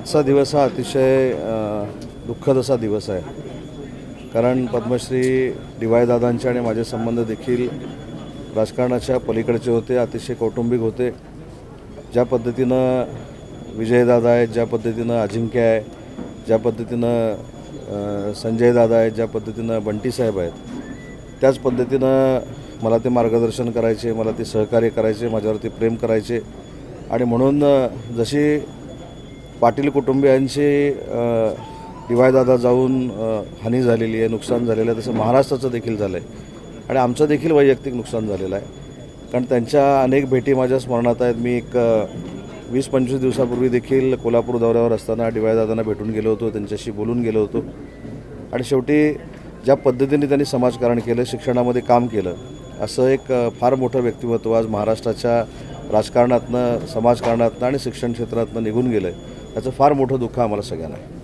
आजचा दिवस हा अतिशय दुःखद असा दिवस आहे. कारण पद्मश्री डी.वाय. दादांचे आणि माझे संबंध देखील राजकारणाच्या पलीकडचे होते, अतिशय कौटुंबिक होते. ज्या पद्धतीनं विजयदादा आहेत, ज्या पद्धतीनं अजिंक्य आहे, ज्या पद्धतीनं संजय दादा आहेत, ज्या पद्धतीनं बंटी साहेब आहेत, त्याच पद्धतीनं मला ते मार्गदर्शन करायचे, मला ते सहकार्य करायचे, माझ्यावरती प्रेम करायचे. आणि म्हणून जशी पाटील कुटुंबियांची डी.वाय. दादा जाऊन हानी झालेली आहे, नुकसान झालेलं आहे, तसं महाराष्ट्राचं देखील झालं आहे आणि आमचं देखील वैयक्तिक नुकसान झालेलं आहे. कारण त्यांच्या अनेक भेटी माझ्या स्मरणात आहेत. मी एक 20-25 दिवसापूर्वी देखील कोल्हापूर दौऱ्यावर असताना डी.वाय. दादांना भेटून गेलो होतो, त्यांच्याशी बोलून गेलो होतो. आणि शेवटी ज्या पद्धतीने त्यांनी समाजकारण केलं, शिक्षणामध्ये काम केलं, असं एक फार मोठं व्यक्तिमत्व आज महाराष्ट्राच्या राजकारणातनं, समाजकारणातनं आणि शिक्षण क्षेत्रातनं निघून गेलं आहे. याचं फार मोठं दुःख आम्हाला सगळ्यांना आहे.